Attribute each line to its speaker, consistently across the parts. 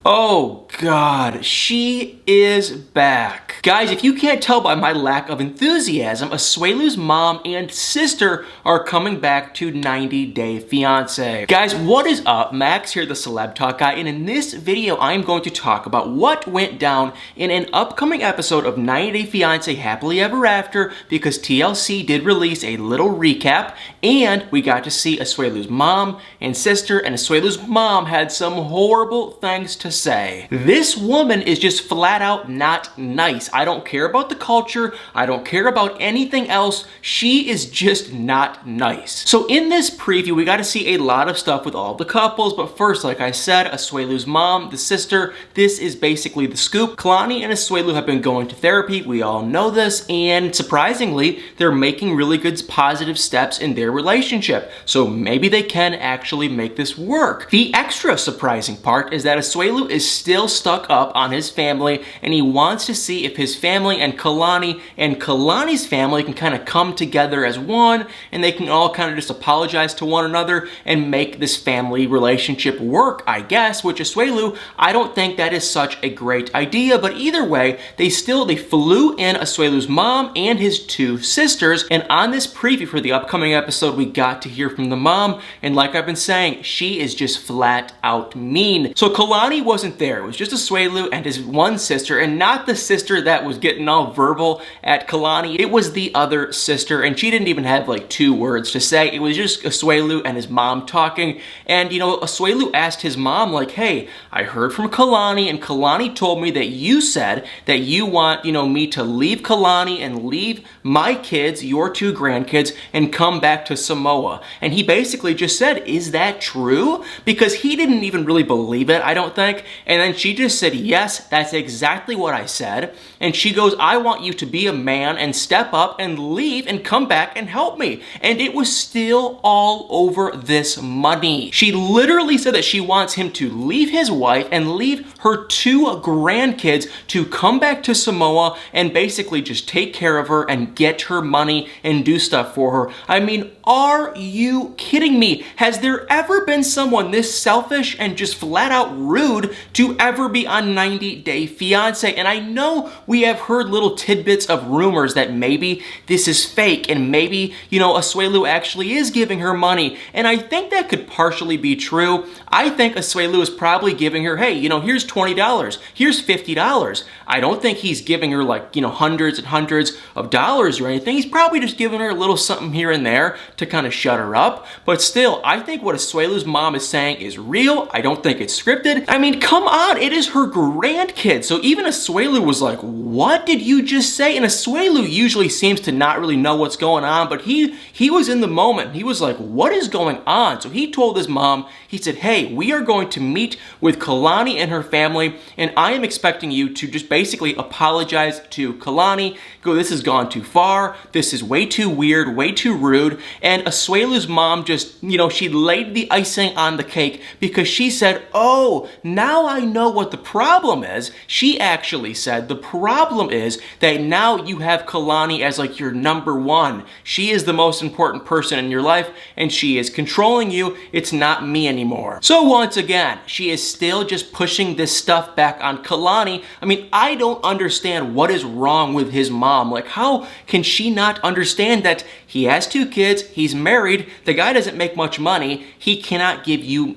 Speaker 1: Oh God, she is back. Guys, if you can't tell by my lack of enthusiasm, Asuelu's mom and sister are coming back to 90 Day Fiance. Guys, what is up? Max here, the Celeb Talk Guy, and in this video, I'm going to talk about what went down in an upcoming episode of 90 Day Fiance Happily Ever After, because TLC did release a little recap, and we got to see Asuelu's mom and sister, and Asuelu's mom had some horrible things to say. This woman is just flat out not nice. I don't care about the culture. I don't care about anything else. She is just not nice. So in this preview, we got to see a lot of stuff with all the couples, but first, like I said, Asuelu's mom, the sister, this is basically the scoop. Kalani and Asuelu have been going to therapy. We all know this, and surprisingly, they're making really good positive steps in their relationship. So maybe they can actually make this work. The extra surprising part is that Asuelu is still stuck up on his family, and he wants to see if his family and Kalani's family can kind of come together as one, and they can all kind of just apologize to one another and make this family relationship work, I guess, which Asuelu, I don't think that is such a great idea, but either way, they flew in Asuelu's mom and his two sisters, and on this preview for the upcoming episode, we got to hear from the mom, and like I've been saying, she is just flat out mean. So Kalani wasn't there. It was just Asuelu and his one sister, and not the sister that was getting all verbal at Kalani. It was the other sister, and she didn't even have like 2 words to say. It was just Asuelu and his mom talking, and Asuelu asked his mom like, hey, I heard from Kalani, and Kalani told me that you said that you want, me to leave Kalani and leave my kids, your 2 grandkids, and come back to Samoa. And he basically just said, is that true? Because he didn't even really believe it, I don't think. And then she just said, yes, that's exactly what I said. And she goes, I want you to be a man and step up and leave and come back and help me. And it was still all over this money. She literally said that she wants him to leave his wife and leave her 2 grandkids to come back to Samoa and basically just take care of her and get her money and do stuff for her. I mean, are you kidding me? Has there ever been someone this selfish and just flat out rude to ever be on 90 Day Fiance? And I know we have heard little tidbits of rumors that maybe this is fake and maybe, Asuelu actually is giving her money. And I think that could partially be true. I think Asuelu is probably giving her, hey, here's $20, here's $50. I don't think he's giving her like, hundreds and hundreds of dollars or anything. He's probably just giving her a little something here and there to kind of shut her up. But still, I think what Asuelu's mom is saying is real. I don't think it's scripted. I mean, come on, it is her grandkid. So even Asuelu was like, what did you just say? And Asuelu usually seems to not really know what's going on, but he was in the moment. He was like, what is going on? So he told his mom, he said, hey, we are going to meet with Kalani and her family, and I am expecting you to just basically apologize to Kalani. Go, this has gone too far. This is way too weird, way too rude. And Asuelu's mom just, she laid the icing on the cake because she said, oh, now I know what the problem is. She actually said the problem is that now you have Kalani as like your number 1. She is the most important person in your life, and she is controlling you. It's not me anymore. So once again, she is still just pushing this stuff back on Kalani. I mean, I don't understand what is wrong with his mom. Like, how can she not understand that he has 2 kids, he's married, the guy doesn't make much money, he cannot give you,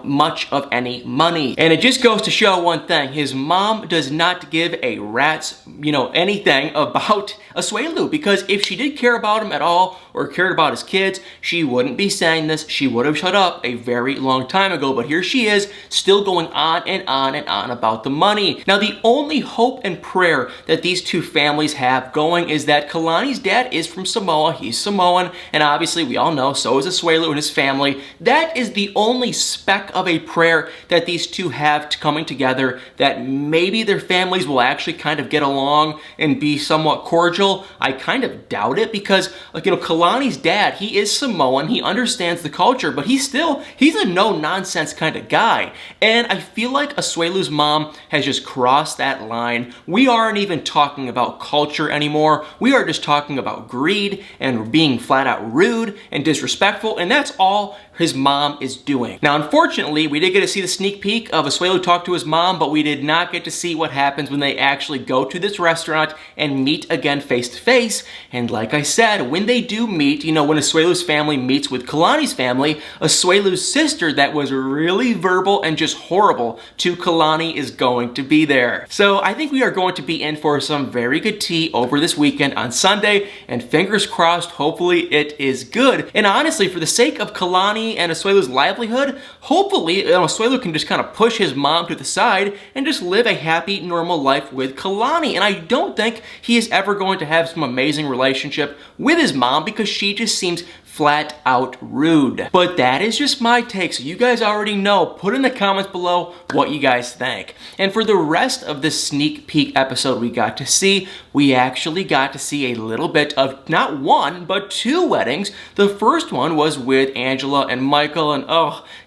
Speaker 1: much of any money. And it just goes to show one thing, his mom does not give a rat's, anything about Asuelu, because if she did care about him at all, or cared about his kids, she wouldn't be saying this. She would have shut up a very long time ago, but here she is, still going on and on and on about the money. Now, the only hope and prayer that these 2 families have going is that Kalani's dad is from Samoa, he's Samoan, and obviously we all know, so is Asuelu and his family. That is the only speck of a prayer that these 2 have coming together, that maybe their families will actually kind of get along and be somewhat cordial. I kind of doubt it because, Kalani's dad, he is Samoan, he understands the culture, but he's a no-nonsense kind of guy. And I feel like Asuelu's mom has just crossed that line. We aren't even talking about culture anymore. We are just talking about greed and being flat out rude and disrespectful, and that's all his mom is doing. Now, unfortunately, we did get to see the sneak peek of Asuelu talk to his mom, but we did not get to see what happens when they actually go to this restaurant and meet again face to face. And like I said, when they do meet, when Asuelu's family meets with Kalani's family, Asuelu's sister that was really verbal and just horrible to Kalani is going to be there. So I think we are going to be in for some very good tea over this weekend on Sunday, and fingers crossed, hopefully it is good. And honestly, for the sake of Kalani and Asuelu's livelihood, hopefully Asuelu can just kind of push his mom to the side and just live a happy, normal life with Kalani. And I don't think he is ever going to have some amazing relationship with his mom because she just seems flat out rude. But that is just my take, so you guys already know. Put in the comments below what you guys think. And for the rest of this sneak peek episode we actually got to see a little bit of not one, but two weddings. The first one was with Angela and Michael, and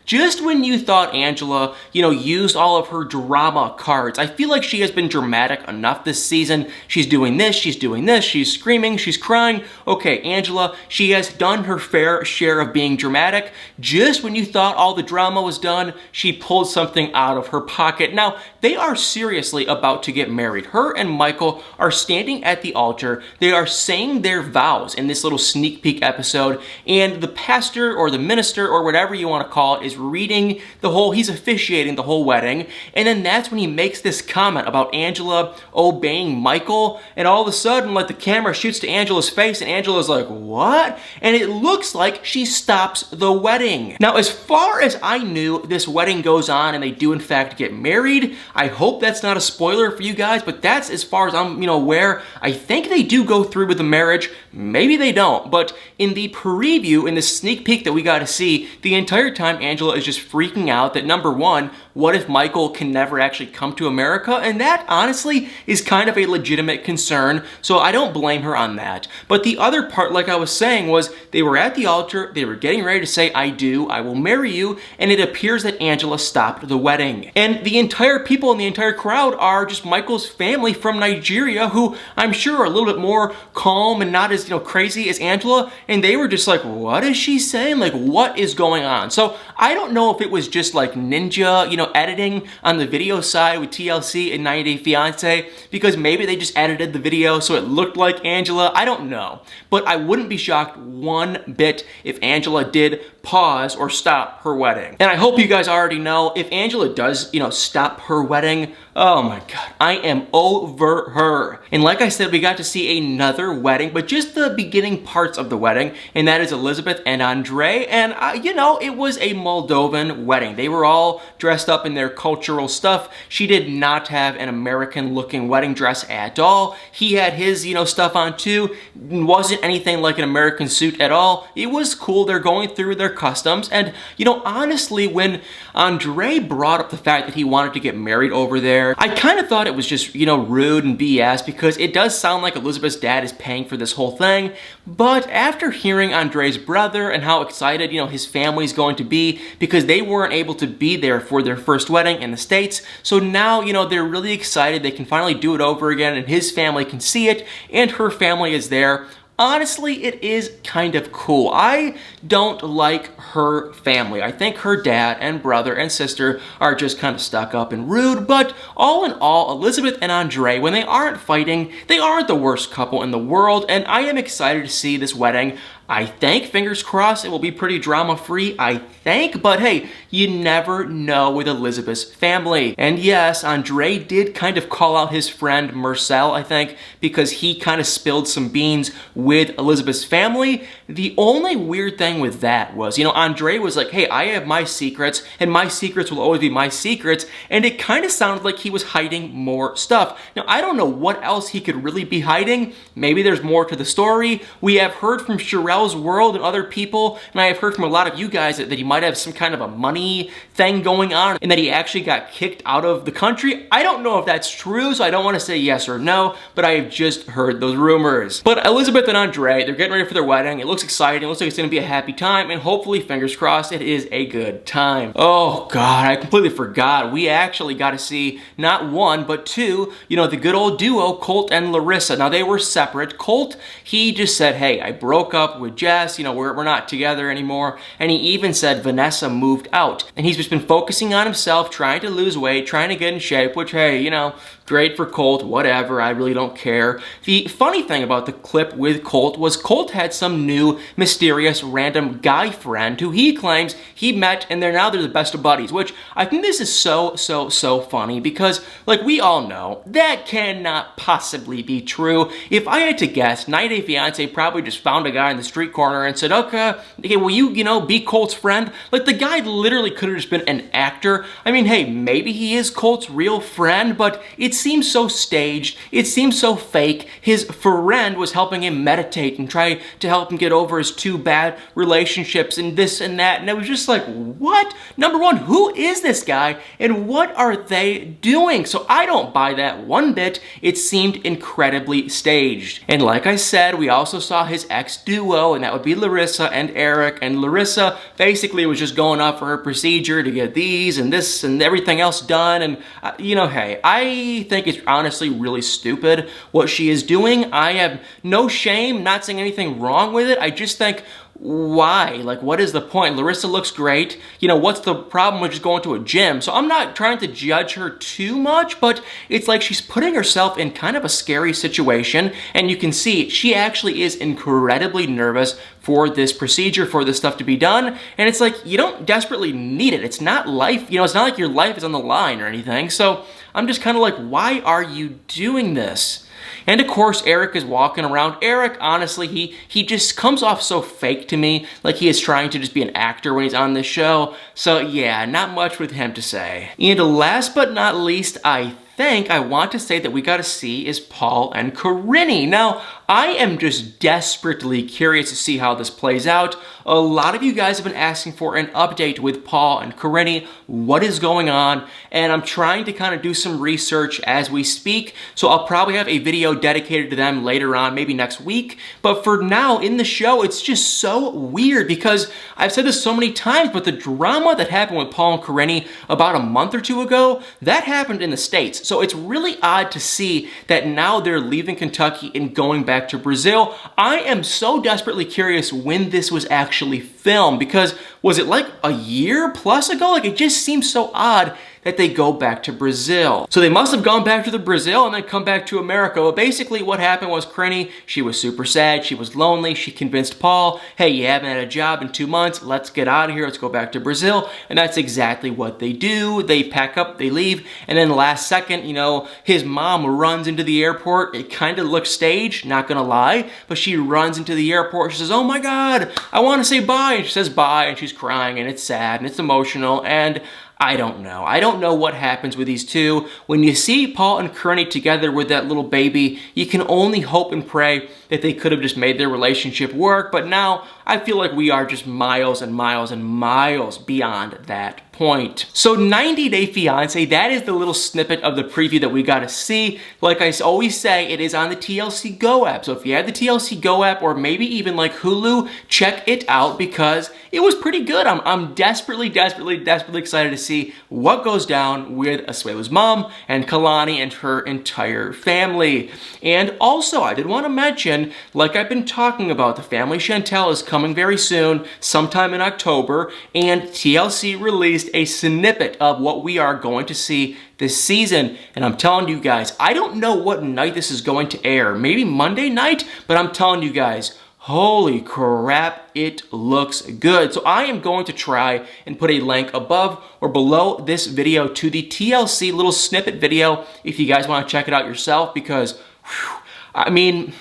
Speaker 1: just when you thought Angela, used all of her drama cards, I feel like she has been dramatic enough this season. She's doing this, she's screaming, she's crying. Okay, Angela, she has done her fair share of being dramatic. Just when you thought all the drama was done, she pulled something out of her pocket. Now, they are seriously about to get married. Her and Michael are standing at the altar. They are saying their vows in this little sneak peek episode, and the pastor or the minister or whatever you want to call it is he's officiating the whole wedding, and then that's when he makes this comment about Angela obeying Michael, and all of a sudden, the camera shoots to Angela's face, and Angela's like, what? And it looks like she stops the wedding. Now, as far as I knew, this wedding goes on, and they do in fact get married. I hope that's not a spoiler for you guys, but that's as far as I'm, aware. I think they do go through with the marriage. Maybe they don't, but in the preview, in the sneak peek that we got to see, the entire time Angela is just freaking out that, number one, what if Michael can never actually come to America? And that, honestly, is kind of a legitimate concern, so I don't blame her on that. But the other part, like I was saying, was they were at the altar, they were getting ready to say, I do, I will marry you, and it appears that Angela stopped the wedding. And the entire people in the entire crowd are just Michael's family from Nigeria, who I'm sure are a little bit more calm and not as, crazy as Angela, and they were just like, what is she saying? What is going on? So I don't know if it was just ninja, editing on the video side with TLC and 90 Day Fiance, because maybe they just edited the video so it looked like Angela. I don't know. But I wouldn't be shocked one bit if Angela did pause or stop her wedding. And I hope you guys already know, if Angela does, stop her wedding, oh my God, I am over her. And like I said, we got to see another wedding, but just the beginning parts of the wedding, and that is Elizabeth and Andre. And, it was a Moldovan wedding. They were all dressed up in their cultural stuff. She did not have an American-looking wedding dress at all. He had his, stuff on too. Wasn't anything like an American suit at all. It was cool. They're going through their customs. And, honestly, when Andre brought up the fact that he wanted to get married over there, I kind of thought it was just, rude and BS, because it does sound like Elizabeth's dad is paying for this whole thing. But after hearing Andre's brother and how excited, his family's going to be, because they weren't able to be there for their first wedding in the States, so now, they're really excited. They can finally do it over again, and his family can see it, and her family is there. Honestly, it is kind of cool. I don't like her family. I think her dad and brother and sister are just kind of stuck up and rude, but all in all, Elizabeth and Andre, when they aren't fighting, they aren't the worst couple in the world, and I am excited to see this wedding. I think, fingers crossed, it will be pretty drama-free, I think, but hey, you never know with Elizabeth's family. And yes, Andre did kind of call out his friend Marcel, I think, because he kind of spilled some beans with Elizabeth's family. The only weird thing with that was, Andre was like, hey, I have my secrets, and my secrets will always be my secrets, and it kind of sounded like he was hiding more stuff. Now, I don't know what else he could really be hiding. Maybe there's more to the story. We have heard from Sherelle's World and other people, and I have heard from a lot of you guys that he might have some kind of a money thing going on, and that he actually got kicked out of the country. I don't know if that's true, so I don't want to say yes or no, but I have just heard those rumors. But Elizabeth and Andre, they're getting ready for their wedding. It looks exciting. It looks like it's going to be a happy time, and hopefully, fingers crossed, it is a good time. Oh God, I completely forgot. We actually got to see not one, but two, the good old duo, Colt and Larissa. Now, they were separate. Colt, he just said, hey, I broke up with with Jess, you know, we're not together anymore. And he even said Vanessa moved out. And he's just been focusing on himself, trying to lose weight, trying to get in shape, which, hey, you know, great for Colt, whatever, I really don't care. The funny thing about the clip with Colt was Colt had some new mysterious random guy friend who he claims he met, and now they're the best of buddies, which I think this is so funny because, like, we all know that cannot possibly be true. If I had to guess, 90 Day Fiance probably just found a guy in the street corner and said, okay, will you know, be Colt's friend? Like, the guy literally could have just been an actor. I mean, hey, maybe he is Colt's real friend, but it seems so staged. It seems so fake. His friend was helping him meditate and try to help him get over his 2 bad relationships and this and that. And it was just like, what? Number one, who is this guy and what are they doing? So I don't buy that one bit. It seemed incredibly staged. And like I said, we also saw his ex duo, and that would be Larissa and Eric. And Larissa basically was just going off for her procedure to get these and this and everything else done. And you know, hey, I think it's honestly really stupid what she is doing. I have no shame, not saying anything wrong with it. I just think, why? Like, what is the point? Larissa looks great. You know, what's the problem with just going to a gym? So I'm not trying to judge her too much, but it's like she's putting herself in kind of a scary situation, and you can see she actually is incredibly nervous for this procedure, for this stuff to be done, and it's like, you don't desperately need it. It's not life, you know, it's not like your life is on the line or anything, so I'm just kind of like, why are you doing this? And of course, Eric is walking around. Eric, honestly, he just comes off so fake to me, like he is trying to just be an actor when he's on this show. So yeah, not much with him to say. And last but not least, I want to say that we got to see is Paul and Kalani. Now, I am just desperately curious to see how this plays out. A lot of you guys have been asking for an update with Paul and Kalani. What is going on? And I'm trying to kind of do some research as we speak. So I'll probably have a video dedicated to them later on, maybe next week. But for now, in the show, it's just so weird because I've said this so many times, but the drama that happened with Paul and Kalani about a month or 2 ago, that happened in the States. So it's really odd to see that now they're leaving Kentucky and going back to Brazil. I am so desperately curious when this was actually filmed, because was it like a year plus ago? Like, it just seems so odd that they go back to Brazil. So they must have gone back to the Brazil and then come back to America. But basically what happened was Kalani, she was super sad, she was lonely, she convinced Paul, hey, you haven't had a job in 2 months, let's get out of here, let's go back to Brazil. And that's exactly what they do. They pack up, they leave, and then last second, you know, his mom runs into the airport. It kind of looks staged, not gonna lie, but she runs into the airport, she says, oh my God, I wanna say bye, and she says bye, and she's crying, and it's sad, and it's emotional, and I don't know. I don't know what happens with these two. When you see Paul and Kalani together with that little baby, you can only hope and pray that they could have just made their relationship work, but now I feel like we are just miles and miles and miles beyond that point. So 90 Day Fiance, that is the little snippet of the preview that we got to see. Like I always say, it is on the TLC Go app. So if you have the TLC Go app, or maybe even like Hulu, check it out because it was pretty good. I'm desperately excited to see what goes down with Asuelus Mom and Kalani and her entire family. And also, I did want to mention, like I've been talking about, the family Chantel is coming very soon, sometime in October, and TLC released a snippet of what we are going to see this season. And I'm telling you guys, I don't know what night this is going to air. Maybe Monday night, but I'm telling you guys, holy crap, it looks good. So I am going to try and put a link above or below this video to the TLC little snippet video if you guys want to check it out yourself, because, whew, I mean,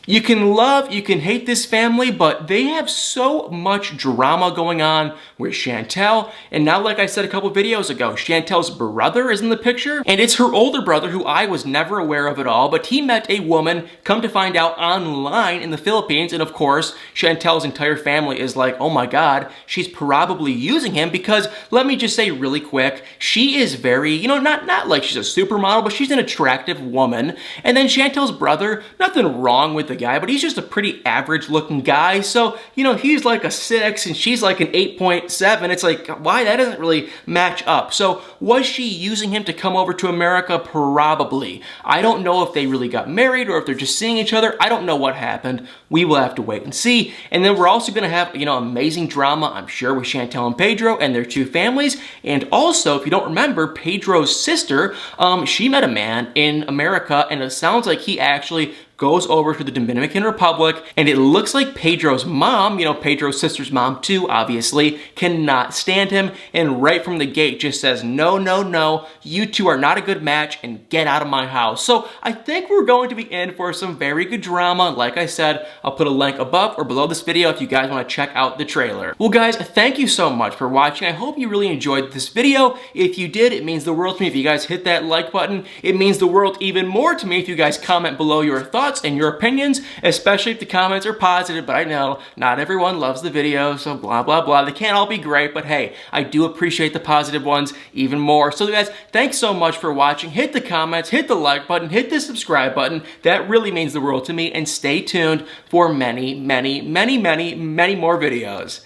Speaker 1: you can love, you can hate this family, but they have so much drama going on with Chantel. And now, like I said a couple videos ago, Chantel's brother is in the picture, and it's her older brother who I was never aware of at all, but he met a woman, come to find out, online in the Philippines. And of course, Chantel's entire family is like, oh my God, she's probably using him, because let me just say really quick, she is very, you know, not like she's a supermodel, but she's an attractive woman. And then Chantel's brother, nothing wrong with the a guy, but he's just a pretty average looking guy. So, you know, he's like a 6 and she's like an 8.7. It's like, why? That doesn't really match up. So was she using him to come over to America? Probably. I don't know if they really got married or if they're just seeing each other. I don't know what happened. We will have to wait and see. And then we're also going to have, you know, amazing drama, I'm sure, with Chantel and Pedro and their two families. And also, if you don't remember, Pedro's sister, she met a man in America, and it sounds like he actually goes over to the Dominican Republic, and it looks like Pedro's mom, you know, Pedro's sister's mom too, obviously, cannot stand him, and right from the gate just says, no, no, no, you two are not a good match, and get out of my house. So I think we're going to be in for some very good drama. Like I said, I'll put a link above or below this video if you guys want to check out the trailer. Well guys, thank you so much for watching. I hope you really enjoyed this video. If you did, it means the world to me if you guys hit that like button. It means the world even more to me if you guys comment below your thoughts and your opinions, especially if the comments are positive, but I know not everyone loves the video, so blah, blah, blah. They can't all be great, but hey, I do appreciate the positive ones even more. So guys, thanks so much for watching. Hit the comments, hit the like button, hit the subscribe button. That really means the world to me, and stay tuned for many, many, many, many, many more videos.